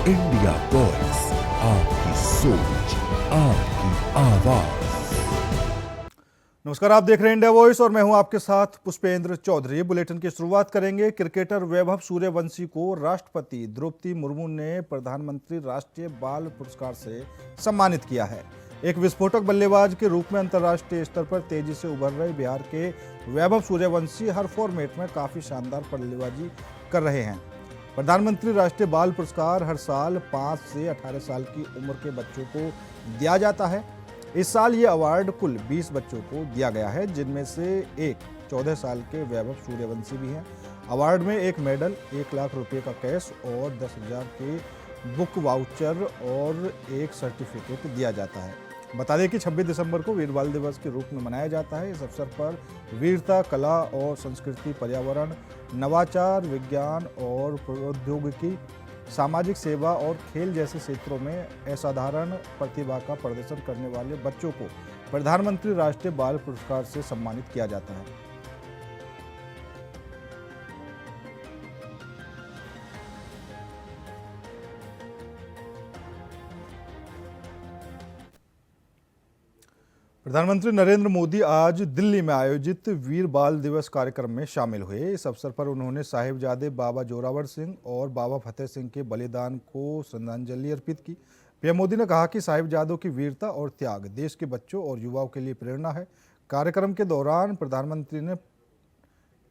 India voice, आपकी सोच, आपकी आवाज। नमस्कार, आप देख रहे हैं इंडिया वॉइस और मैं हूं आपके साथ पुष्पेंद्र चौधरी। बुलेटिन की शुरुआत करेंगे। क्रिकेटर वैभव सूर्यवंशी को राष्ट्रपति द्रौपदी मुर्मू ने प्रधानमंत्री राष्ट्रीय बाल पुरस्कार से सम्मानित किया है। एक विस्फोटक बल्लेबाज के रूप में अंतर्राष्ट्रीय स्तर पर तेजी से उभर रहे बिहार के वैभव सूर्यवंशी हर फॉर्मेट में काफी शानदार बल्लेबाजी कर रहे हैं। प्रधानमंत्री राष्ट्रीय बाल पुरस्कार हर साल 5 से 18 साल की उम्र के बच्चों को दिया जाता है। इस साल ये अवार्ड कुल 20 बच्चों को दिया गया है, जिनमें से एक 14 साल के वैभव सूर्यवंशी भी हैं। अवार्ड में एक मेडल, 1 लाख रुपए का कैश और 10,000 के बुक वाउचर और एक सर्टिफिकेट दिया जाता है। बता दें कि 26 दिसंबर को वीर बाल दिवस के रूप में मनाया जाता है। इस अवसर पर वीरता, कला और संस्कृति, पर्यावरण, नवाचार, विज्ञान और प्रौद्योगिकी, सामाजिक सेवा और खेल जैसे क्षेत्रों में असाधारण प्रतिभा का प्रदर्शन करने वाले बच्चों को प्रधानमंत्री राष्ट्रीय बाल पुरस्कार से सम्मानित किया जाता है। प्रधानमंत्री नरेंद्र मोदी आज दिल्ली में आयोजित वीर बाल दिवस कार्यक्रम में शामिल हुए। इस अवसर पर उन्होंने साहिबजादे बाबा जोरावर सिंह और बाबा फतेह सिंह के बलिदान को श्रद्धांजलि अर्पित की। पीएम मोदी ने कहा कि साहिबजादों की वीरता और त्याग देश के बच्चों और युवाओं के लिए प्रेरणा है। कार्यक्रम के दौरान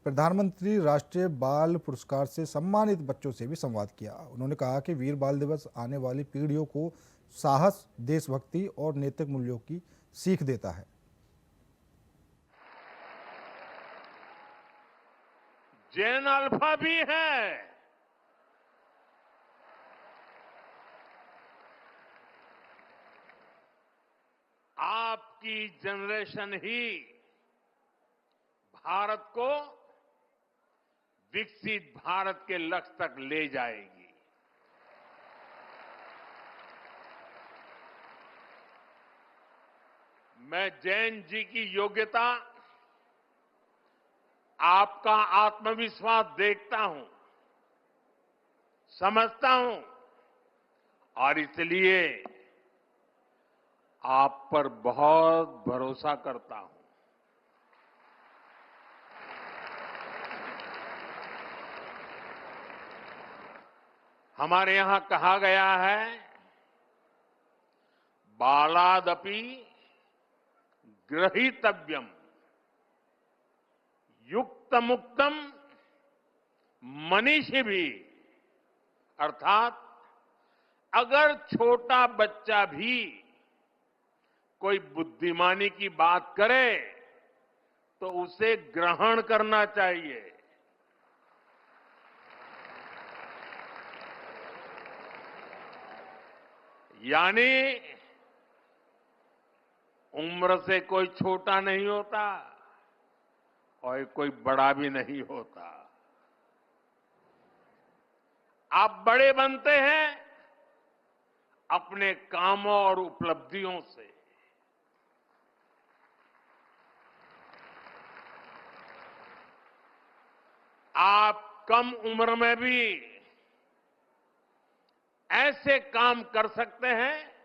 प्रधानमंत्री राष्ट्रीय बाल पुरस्कार से सम्मानित बच्चों से भी संवाद किया। उन्होंने कहा कि वीर बाल दिवस आने वाली पीढ़ियों को साहस, देशभक्ति और नैतिक मूल्यों की सीख देता है। जैन अल्फा भी है, आपकी जनरेशन ही भारत को विकसित भारत के लक्ष्य तक ले जाएगी। मैं जैन जी की योग्यता, आपका आत्मविश्वास देखता हूं, समझता हूं और इसलिए आप पर बहुत भरोसा करता हूं। हमारे यहां कहा गया है, बालादपि ग्रहीतव्यम युक्त मुक्तम मनीषी भी, अर्थात अगर छोटा बच्चा भी कोई बुद्धिमानी की बात करे तो उसे ग्रहण करना चाहिए। यानी उम्र से कोई छोटा नहीं होता और कोई बड़ा भी नहीं होता। आप बड़े बनते हैं अपने कामों और उपलब्धियों से। आप कम उम्र में भी ऐसे काम कर सकते हैं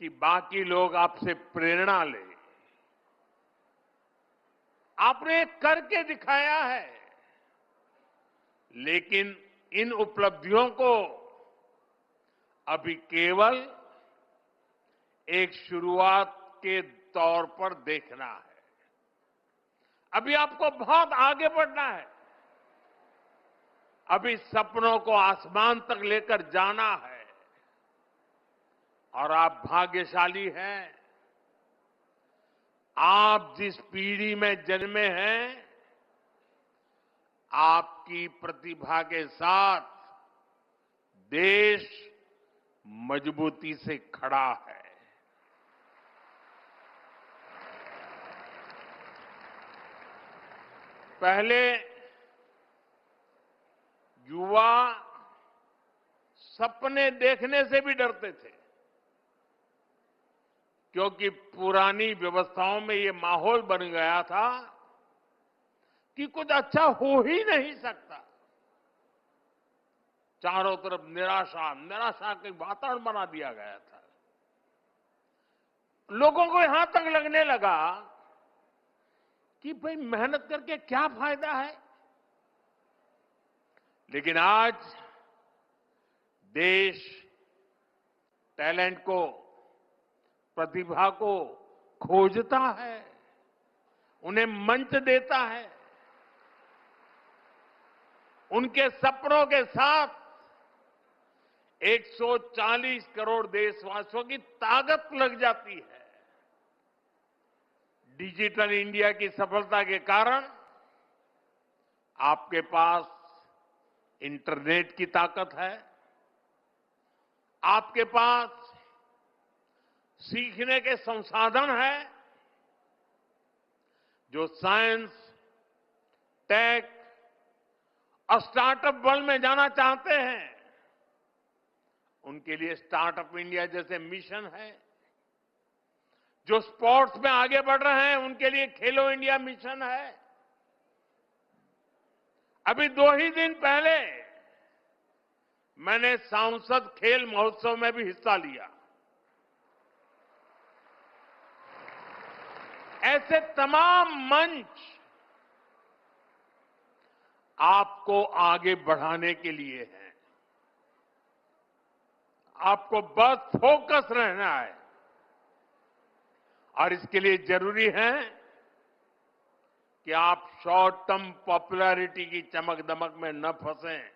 कि बाकी लोग आपसे प्रेरणा लें। आपने करके दिखाया है, लेकिन इन उपलब्धियों को अभी केवल एक शुरुआत के तौर पर देखना है। अभी आपको बहुत आगे बढ़ना है। अभी सपनों को आसमान तक लेकर जाना है और आप भाग्यशाली हैं। आप जिस पीढ़ी में जन्मे हैं, आपकी प्रतिभा के साथ देश मजबूती से खड़ा है। पहले युवा सपने देखने से भी डरते थे, क्योंकि पुरानी व्यवस्थाओं में ये माहौल बन गया था कि कुछ अच्छा हो ही नहीं सकता। चारों तरफ निराशा निराशा के वातावरण बना दिया गया था। लोगों को यहां तक लगने लगा कि भाई मेहनत करके क्या फायदा है। लेकिन आज देश टैलेंट को, प्रतिभा को खोजता है, उन्हें मंच देता है। उनके सपनों के साथ 140 करोड़ देशवासियों की ताकत लग जाती है। डिजिटल इंडिया की सफलता के कारण आपके पास इंटरनेट की ताकत है, आपके पास सीखने के संसाधन है। जो साइंस, टेक और स्टार्टअप वर्ल्ड में जाना चाहते हैं, उनके लिए स्टार्टअप इंडिया जैसे मिशन है। जो स्पोर्ट्स में आगे बढ़ रहे हैं, उनके लिए खेलो इंडिया मिशन है। अभी 2 ही दिन पहले मैंने सांसद खेल महोत्सव में भी हिस्सा लिया। ऐसे तमाम मंच आपको आगे बढ़ाने के लिए हैं। आपको बस फोकस रहना है और इसके लिए जरूरी है कि आप शॉर्ट टर्म पॉपुलैरिटी की चमक दमक में न फंसें।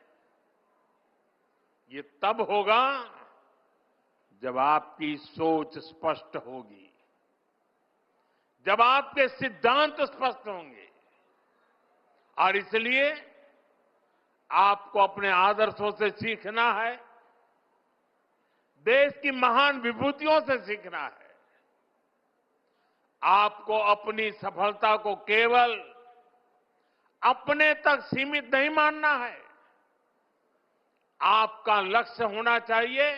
ये तब होगा जब आपकी सोच स्पष्ट होगी, जब आपके सिद्धांत स्पष्ट होंगे। और इसलिए आपको अपने आदर्शों से सीखना है, देश की महान विभूतियों से सीखना है। आपको अपनी सफलता को केवल अपने तक सीमित नहीं मानना है। आपका लक्ष्य होना चाहिए,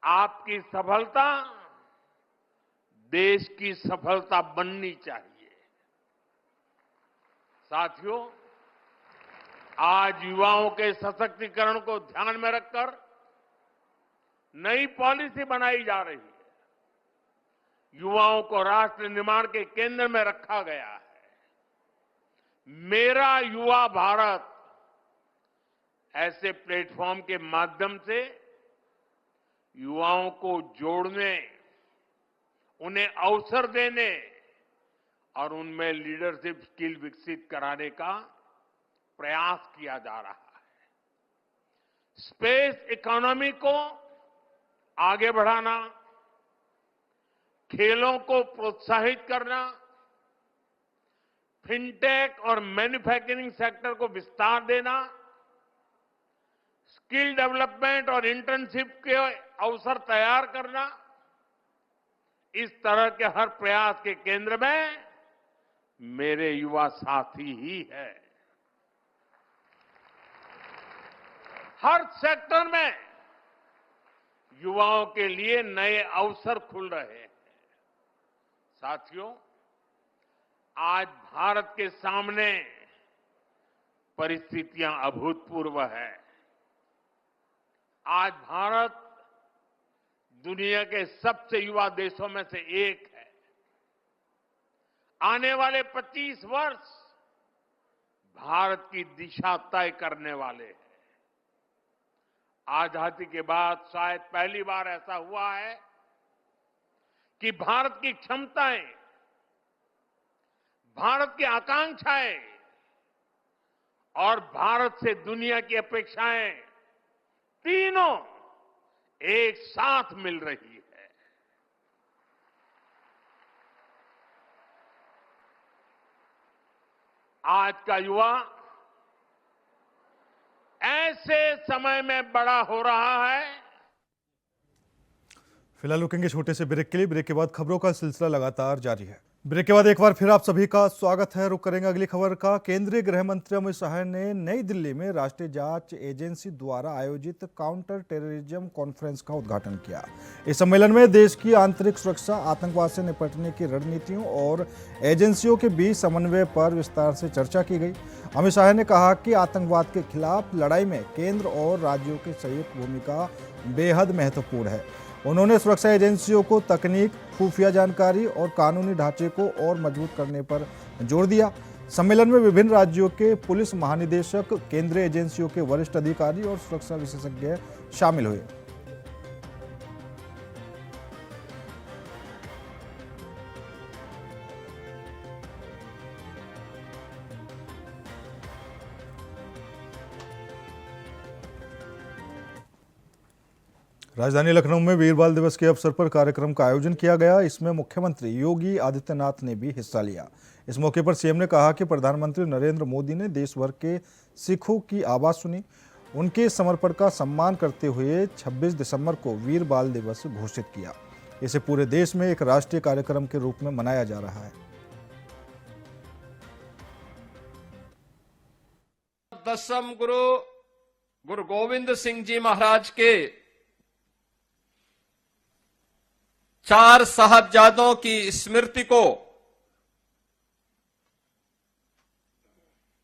आपकी सफलता देश की सफलता बननी चाहिए। साथियों, आज युवाओं के सशक्तिकरण को ध्यान में रखकर नई पॉलिसी बनाई जा रही है। युवाओं को राष्ट्र निर्माण के केंद्र में रखा गया है। मेरा युवा भारत ऐसे प्लेटफॉर्म के माध्यम से युवाओं को जोड़ने, उन्हें अवसर देने और उनमें लीडरशिप स्किल विकसित कराने का प्रयास किया जा रहा है। स्पेस इकोनॉमी को आगे बढ़ाना, खेलों को प्रोत्साहित करना, फिनटेक और मैन्युफैक्चरिंग सेक्टर को विस्तार देना, स्किल डेवलपमेंट और इंटर्नशिप के अवसर तैयार करना, इस तरह के हर प्रयास के केंद्र में मेरे युवा साथी ही है। हर सेक्टर में युवाओं के लिए नए अवसर खुल रहे हैं। साथियों, आज भारत के सामने परिस्थितियां अभूतपूर्व है। आज भारत दुनिया के सबसे युवा देशों में से एक है। आने वाले 25 वर्ष भारत की दिशा तय करने वाले हैं। आजादी के बाद शायद पहली बार ऐसा हुआ है कि भारत की क्षमताएं, भारत की आकांक्षाएं और भारत से दुनिया की अपेक्षाएं तीनों एक साथ मिल रही है। आज का युवा ऐसे समय में बड़ा हो रहा है। फिलहाल रुकेंगे छोटे से ब्रेक के लिए। ब्रेक के बाद खबरों का सिलसिला लगातार जारी है। ब्रेक के बाद एक बार फिर आप सभी का स्वागत है। रुक करेंगे अगली खबर का। केंद्रीय गृह मंत्री अमित शाह ने नई दिल्ली में राष्ट्रीय जांच एजेंसी द्वारा आयोजित काउंटर टेररिज्म कॉन्फ्रेंस का उद्घाटन किया। इस सम्मेलन में देश की आंतरिक सुरक्षा, आतंकवाद से निपटने की रणनीतियों और एजेंसियों के बीच समन्वय पर विस्तार से चर्चा की गई। अमित शाह ने कहा कि आतंकवाद के खिलाफ लड़ाई में केंद्र और राज्यों की संयुक्त भूमिका बेहद महत्वपूर्ण है। उन्होंने सुरक्षा एजेंसियों को तकनीक, खुफिया जानकारी और कानूनी ढांचे को और मजबूत करने पर जोर दिया। सम्मेलन में विभिन्न राज्यों के पुलिस महानिदेशक, केंद्रीय एजेंसियों के वरिष्ठ अधिकारी और सुरक्षा विशेषज्ञ शामिल हुए। राजधानी लखनऊ में वीर बाल दिवस के अवसर पर कार्यक्रम का आयोजन किया गया। इसमें मुख्यमंत्री योगी आदित्यनाथ ने भी हिस्सा लिया। इस मौके पर सीएम ने कहा कि प्रधानमंत्री नरेंद्र मोदी ने देश भर के सिखों की आवाज सुनी। उनके समर्पण का सम्मान करते हुए 26 दिसंबर को वीर बाल दिवस घोषित किया। इसे पूरे देश में एक राष्ट्रीय कार्यक्रम के रूप में मनाया जा रहा है। दसम गुरु गोविंद सिंह जी महाराज के 4 साहबजादों की स्मृति को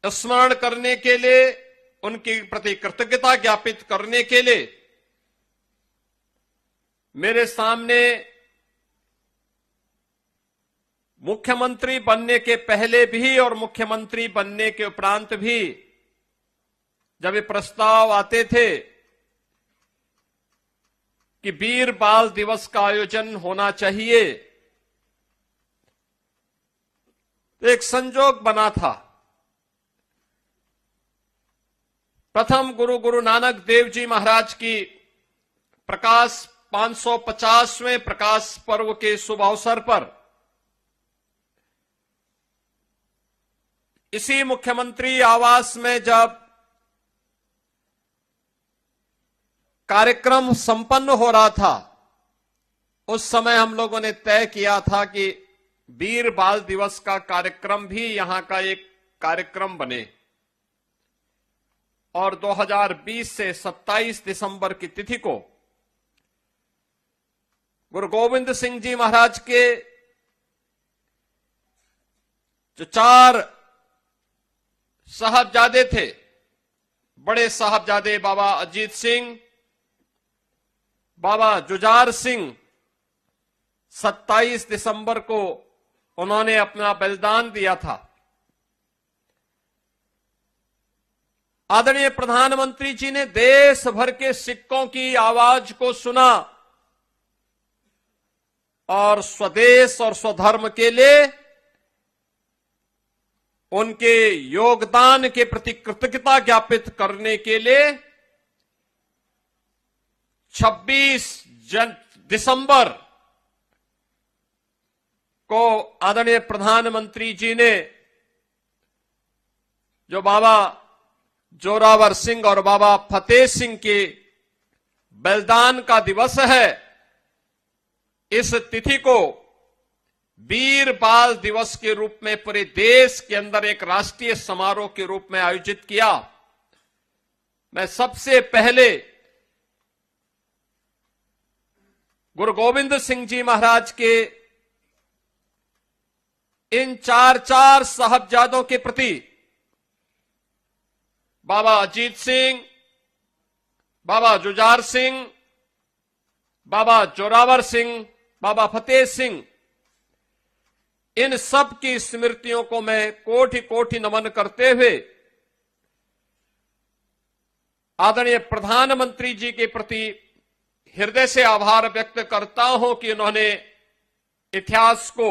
स्मरण करने के लिए, उनके प्रति कृतज्ञता ज्ञापित करने के लिए मेरे सामने मुख्यमंत्री बनने के पहले भी और मुख्यमंत्री बनने के उपरांत भी जब ये प्रस्ताव आते थे कि वीर बाल दिवस का आयोजन होना चाहिए, तो एक संजोग बना था। प्रथम गुरु नानक देव जी महाराज की प्रकाश 550वें प्रकाश पर्व के शुभ अवसर पर इसी मुख्यमंत्री आवास में जब कार्यक्रम संपन्न हो रहा था, उस समय हम लोगों ने तय किया था कि वीर बाल दिवस का कार्यक्रम भी यहां का एक कार्यक्रम बने और 2020 से 27 दिसंबर की तिथि को गुरु गोविंद सिंह जी महाराज के जो 4 साहबजादे थे, बड़े साहबजादे बाबा अजीत सिंह, बाबा जुझार सिंह, 27 दिसंबर को उन्होंने अपना बलिदान दिया था। आदरणीय प्रधानमंत्री जी ने देश भर के सिखों की आवाज को सुना और स्वदेश और स्वधर्म के लिए उनके योगदान के प्रति कृतज्ञता ज्ञापित करने के लिए 26 दिसंबर को आदरणीय प्रधानमंत्री जी ने जो बाबा जोरावर सिंह और बाबा फतेह सिंह के बलिदान का दिवस है, इस तिथि को वीर बाल दिवस के रूप में पूरे देश के अंदर एक राष्ट्रीय समारोह के रूप में आयोजित किया। मैं सबसे पहले गुरु गोविंद सिंह जी महाराज के इन 4 साहबजादों के प्रति, बाबा अजीत सिंह, बाबा जुझार सिंह, बाबा जोरावर सिंह, बाबा फतेह सिंह, इन सब की स्मृतियों को मैं कोटि कोटि नमन करते हुए आदरणीय प्रधानमंत्री जी के प्रति हृदय से आभार व्यक्त करता हूं कि उन्होंने इतिहास को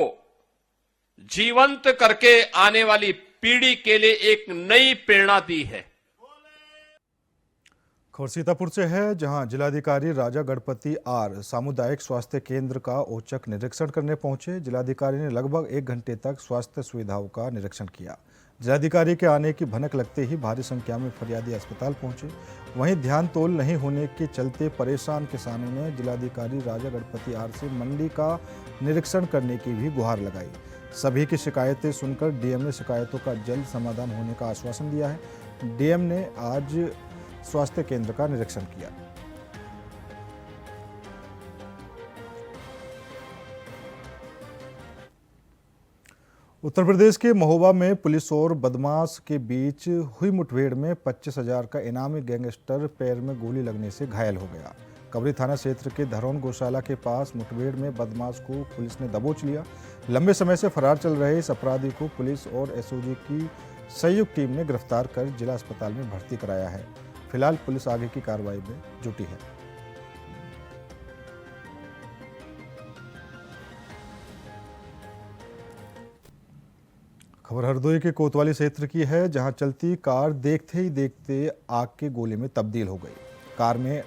जीवंत करके आने वाली पीढ़ी के लिए एक नई प्रेरणा दी है। खबर सीतापुर से है, जहां जिलाधिकारी राजा गणपति आर सामुदायिक स्वास्थ्य केंद्र का औचक निरीक्षण करने पहुंचे। जिलाधिकारी ने लगभग 1 घंटे तक स्वास्थ्य सुविधाओं का निरीक्षण किया। जिलाधिकारी के आने की भनक लगते ही भारी संख्या में फरियादी अस्पताल पहुंचे। वहीं ध्यान तोल नहीं होने के चलते परेशान किसानों ने जिलाधिकारी राजा गणपति आर से मंडी का निरीक्षण करने की भी गुहार लगाई। सभी की शिकायतें सुनकर डीएम ने शिकायतों का जल्द समाधान होने का आश्वासन दिया है। डीएम ने आज स्वास्थ्य केंद्र का निरीक्षण किया। उत्तर प्रदेश के महोबा में पुलिस और बदमाश के बीच हुई मुठभेड़ में 25,000 का इनामी गैंगस्टर पैर में गोली लगने से घायल हो गया। कबरी थाना क्षेत्र के धरौन गौशाला के पास मुठभेड़ में बदमाश को पुलिस ने दबोच लिया। लंबे समय से फरार चल रहे इस अपराधी को पुलिस और एसओजी की संयुक्त टीम ने गिरफ्तार कर जिला अस्पताल में भर्ती कराया है। फिलहाल पुलिस आगे की कार्रवाई में जुटी है। खबर हरदोई के कोतवाली क्षेत्र की है, जहां चलती कार देखते ही देखते आग के गोले में तब्दील हो गई। कार में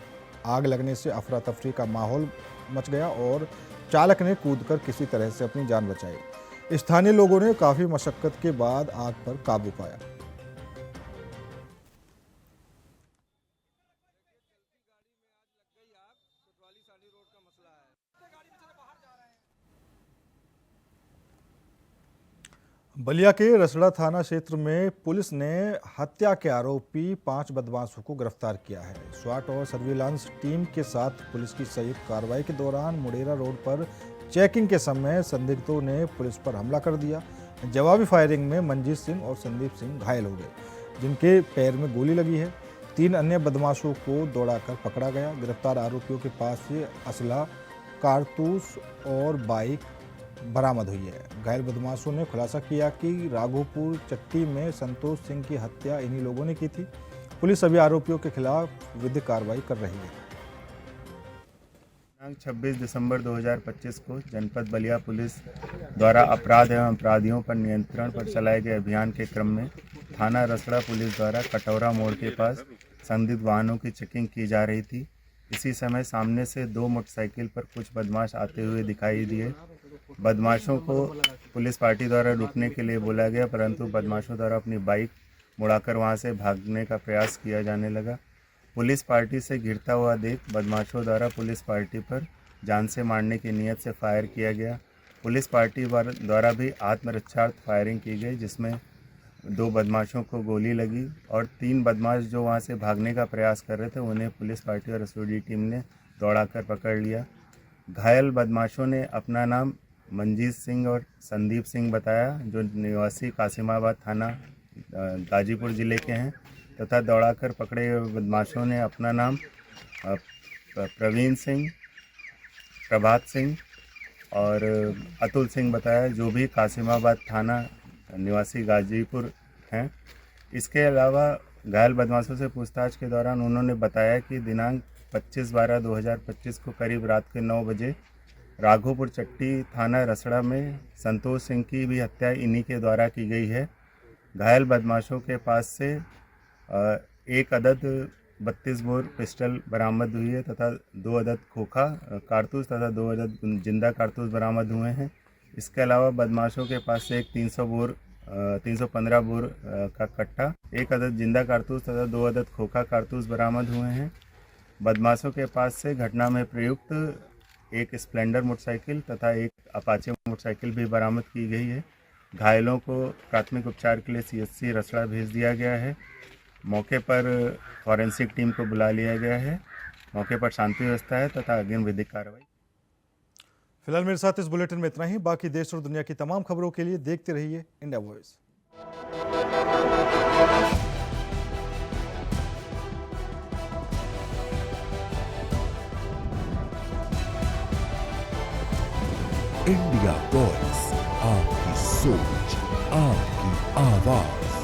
आग लगने से अफरा तफरी का माहौल मच गया और चालक ने कूदकर किसी तरह से अपनी जान बचाई। स्थानीय लोगों ने काफी मशक्कत के बाद आग पर काबू पाया। बलिया के रसड़ा थाना क्षेत्र में पुलिस ने हत्या के आरोपी 5 बदमाशों को गिरफ्तार किया है। स्वाट और सर्विलांस टीम के साथ पुलिस की संयुक्त कार्रवाई के दौरान मुडेरा रोड पर चेकिंग के समय संदिग्धों ने पुलिस पर हमला कर दिया। जवाबी फायरिंग में मंजीत सिंह और संदीप सिंह घायल हो गए, जिनके पैर में गोली लगी है। 3 अन्य बदमाशों को दौड़ाकर पकड़ा गया। गिरफ्तार आरोपियों के पास से असला, कारतूस और बाइक बरामद हुई है। घायल बदमाशों ने खुलासा किया कि राघोपुर चट्टी में संतोष सिंह की हत्या इन्हीं लोगों ने की थी। पुलिस सभी आरोपियों के खिलाफ विधिक कार्रवाई कर रही है। 26 दिसंबर 2025 को जनपद बलिया पुलिस द्वारा अपराध एवं अपराधियों पर नियंत्रण पर चलाए गए अभियान के क्रम में थाना रसड़ा पुलिस द्वारा कटौरा मोड़ के पास संदिग्ध वाहनों की चेकिंग की जा रही थी। इसी समय सामने से 2 मोटरसाइकिल पर कुछ बदमाश आते हुए दिखाई दिए। बदमाशों को पुलिस पार्टी द्वारा रुकने के लिए बोला गया, परंतु बदमाशों द्वारा अपनी बाइक मुड़ाकर वहां से भागने का प्रयास किया जाने लगा। पुलिस पार्टी से घिरता हुआ देख बदमाशों द्वारा पुलिस पार्टी पर जान से मारने की नीयत से फायर किया गया। पुलिस पार्टी द्वारा भी आत्मरक्षार्थ फायरिंग की गई, जिसमें 2 बदमाशों को गोली लगी और 3 बदमाश जो वहां से भागने का प्रयास कर रहे थे उन्हें पुलिस पार्टी और एसओजी टीम ने दौड़ाकर पकड़ लिया। घायल बदमाशों ने अपना नाम मंजीत सिंह और संदीप सिंह बताया, जो निवासी कासिमाबाद थाना गाजीपुर ज़िले के हैं, तथा दौड़ाकर पकड़े हुए बदमाशों ने अपना नाम प्रवीण सिंह, प्रभात सिंह और अतुल सिंह बताया, जो भी कासिमाबाद थाना निवासी गाजीपुर हैं। इसके अलावा घायल बदमाशों से पूछताछ के दौरान उन्होंने बताया कि दिनांक 25/12/2025 को करीब रात के 9 बजे राघोपुर चट्टी थाना रसड़ा में संतोष सिंह की भी हत्या इन्हीं के द्वारा की गई है। घायल बदमाशों के पास से 1 अदद 32 बोर पिस्टल बरामद हुई है तथा 2 अदद खोखा कारतूस तथा 2 अदद जिंदा कारतूस बरामद हुए हैं। इसके अलावा बदमाशों के पास से एक 315 बोर का कट्टा, 1 अदद जिंदा कारतूस तथा 2 अदद खोखा कारतूस बरामद हुए हैं। बदमाशों के पास से घटना में प्रयुक्त एक स्प्लेंडर मोटरसाइकिल तथा एक अपाचे मोटरसाइकिल भी बरामद की गई है। घायलों को प्राथमिक उपचार के लिए सीएचसी रसड़ा भेज दिया गया है। मौके पर फॉरेंसिक टीम को बुला लिया गया है। मौके पर शांति व्यवस्था है तथा अग्रिम विधिक कार्रवाई। फिलहाल मेरे साथ इस बुलेटिन में इतना ही। बाकी देश और दुनिया की तमाम खबरों के लिए देखते रहिए इंडिया वॉइस। इंडिया वॉइस, आपकी सोच, आपकी आवाज।